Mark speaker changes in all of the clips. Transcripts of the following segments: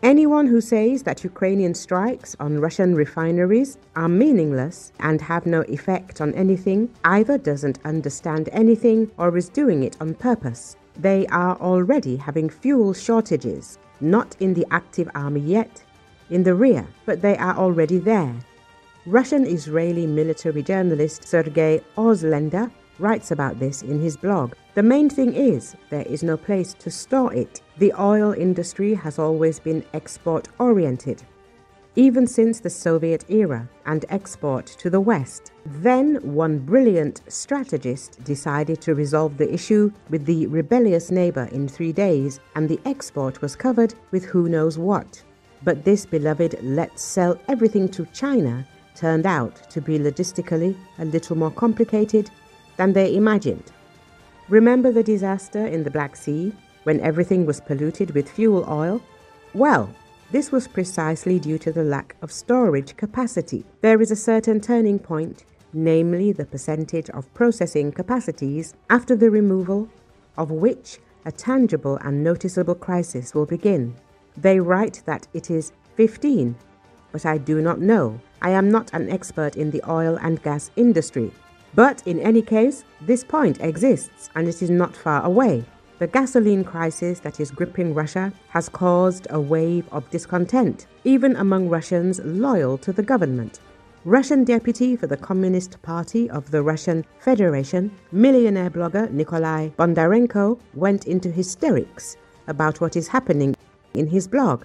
Speaker 1: Anyone who says that Ukrainian strikes on Russian refineries are meaningless and have no effect on anything either doesn't understand anything or is doing it on purpose. They are already having fuel shortages, not in the active army yet, in the rear, but they are already there. Russian-Israeli military journalist Sergei Auslender writes about this in his blog. The main thing is, there is no place to store it. The oil industry has always been export-oriented, even since the Soviet era, and export to the West. Then one brilliant strategist decided to resolve the issue with the rebellious neighbor in 3 days, and the export was covered with who knows what. But this beloved let's sell everything to China turned out to be logistically a little more complicated than they imagined. Remember the disaster in the Black Sea when everything was polluted with fuel oil? Well, this was precisely due to the lack of storage capacity. There is a certain turning point, namely the percentage of processing capacities, after the removal of which a tangible and noticeable crisis will begin. They write that it is 15, but I do not know. I am not an expert in the oil and gas industry. But in any case, this point exists and it is not far away. The gasoline crisis that is gripping Russia has caused a wave of discontent, even among Russians loyal to the government. Russian deputy for the Communist Party of the Russian Federation, millionaire blogger Nikolai Bondarenko, went into hysterics about what is happening in his blog.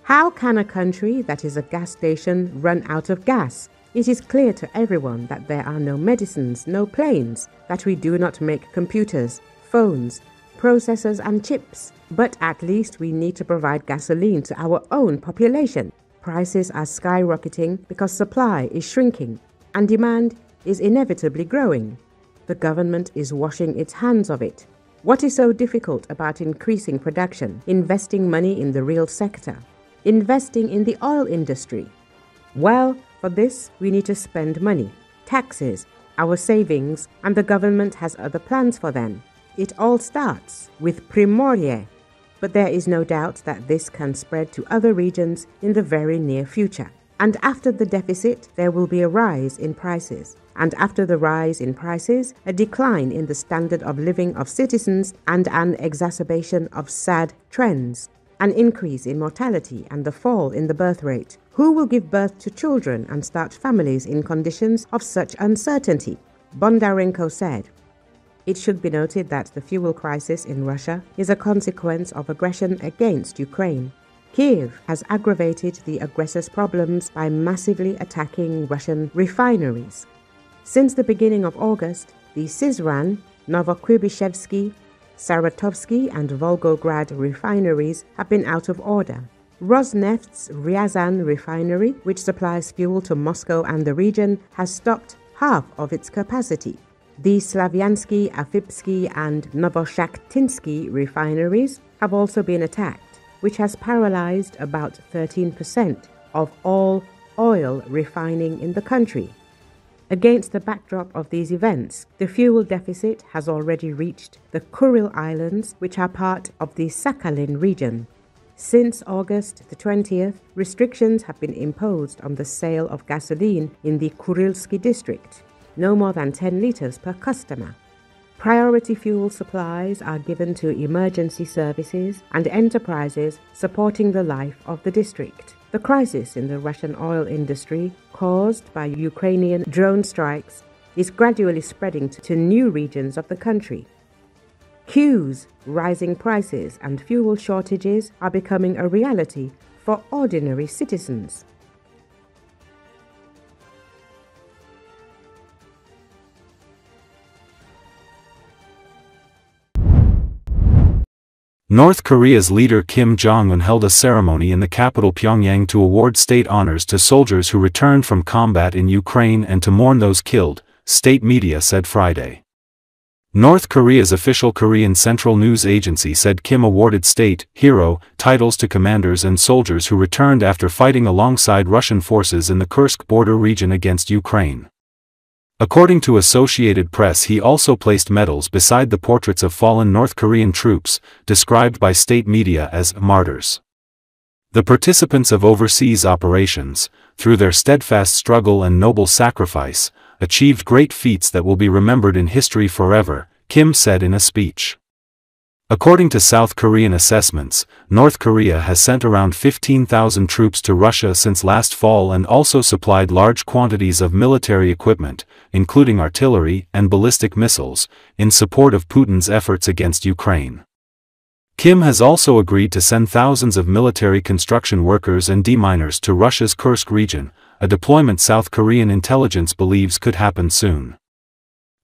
Speaker 1: How can a country that is a gas station run out of gas? It is clear to everyone that there are no medicines, no planes, that we do not make computers, phones, processors and chips. But at least we need to provide gasoline to our own population. Prices are skyrocketing because supply is shrinking and demand is inevitably growing. The government is washing its hands of it. What is so difficult about increasing production, investing money in the real sector, investing in the oil industry? Well, for this, we need to spend money, taxes, our savings, and the government has other plans for them. It all starts with Primorye, but there is no doubt that this can spread to other regions in the very near future. And after the deficit, there will be a rise in prices. And after the rise in prices, a decline in the standard of living of citizens and an exacerbation of sad trends. An increase in mortality and the fall in the birth rate. Who will give birth to children and start families in conditions of such uncertainty? Bondarenko said. It should be noted that the fuel crisis in Russia is a consequence of aggression against Ukraine. Kyiv has aggravated the aggressors' problems by massively attacking Russian refineries. Since the beginning of August, the Syzran, Novokuybishevsky, Saratovsky and Volgograd refineries have been out of order. Rosneft's Ryazan refinery, which supplies fuel to Moscow and the region, has stopped half of its capacity. The Slavyansky, Afipsky and Novoshakhtinsky refineries have also been attacked, which has paralyzed about 13% of all oil refining in the country. Against the backdrop of these events, the fuel deficit has already reached the Kuril Islands, which are part of the Sakhalin region. Since August the 20th, restrictions have been imposed on the sale of gasoline in the Kurilsky district, no more than 10 liters per customer. Priority fuel supplies are given to emergency services and enterprises supporting the life of the district. The crisis in the Russian oil industry, caused by Ukrainian drone strikes, is gradually spreading to new regions of the country. Queues, rising prices, and fuel shortages are becoming a reality for ordinary citizens.
Speaker 2: North Korea's leader Kim Jong-un held a ceremony in the capital Pyongyang to award state honors to soldiers who returned from combat in Ukraine and to mourn those killed, state media said Friday. North Korea's official Korean Central News Agency said Kim awarded state hero titles to commanders and soldiers who returned after fighting alongside Russian forces in the Kursk border region against Ukraine. According to Associated Press, he also placed medals beside the portraits of fallen North Korean troops, described by state media as martyrs. The participants of overseas operations, through their steadfast struggle and noble sacrifice, achieved great feats that will be remembered in history forever, Kim said in a speech. According to South Korean assessments, North Korea has sent around 15,000 troops to Russia since last fall and also supplied large quantities of military equipment, including artillery and ballistic missiles, in support of Putin's efforts against Ukraine. Kim has also agreed to send thousands of military construction workers and deminers to Russia's Kursk region, a deployment South Korean intelligence believes could happen soon.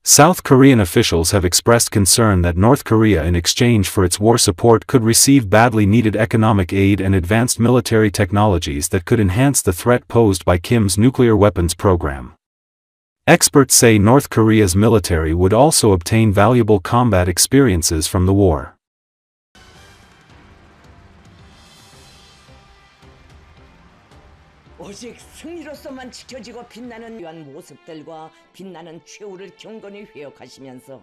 Speaker 2: South Korean officials have expressed concern that North Korea in exchange for its war support could receive badly needed economic aid and advanced military technologies that could enhance the threat posed by Kim's nuclear weapons program. Experts say North Korea's military would also obtain valuable combat experiences from the war.
Speaker 3: 오직 승리로서만 지켜지고 빛나는 위한 모습들과 빛나는 최후를 경건히 회역하시면서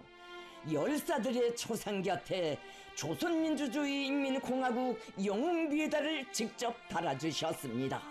Speaker 3: 열사들의 초상 곁에 조선민주주의 인민공화국 영웅비에다를 직접 달아주셨습니다.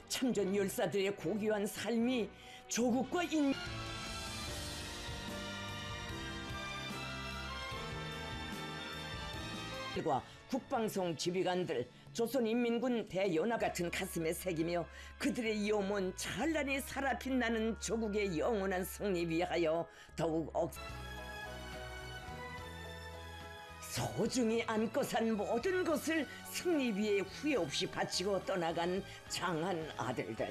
Speaker 3: 참전 열사들의 고귀한 삶이 조국과 인민과 국방성 지휘관들, 조선인민군 대연합 같은 가슴에 새기며 그들의 염원 찬란히 살아 빛나는 조국의 영원한 승리 위하여 더욱 소중히 안고 산 모든 것을 승리 위에 후회 없이 바치고 떠나간 장한 아들들,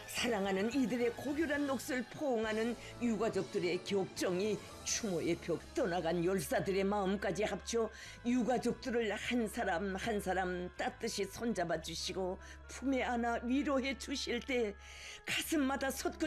Speaker 3: 사랑하는 이들의 고결한 몫을 포옹하는 유가족들의 격정이 추모의 표, 떠나간 열사들의 마음까지 합쳐 유가족들을 한 사람 한 사람 따뜻이 손잡아 주시고 품에 안아 위로해 주실 때 가슴마다 솟구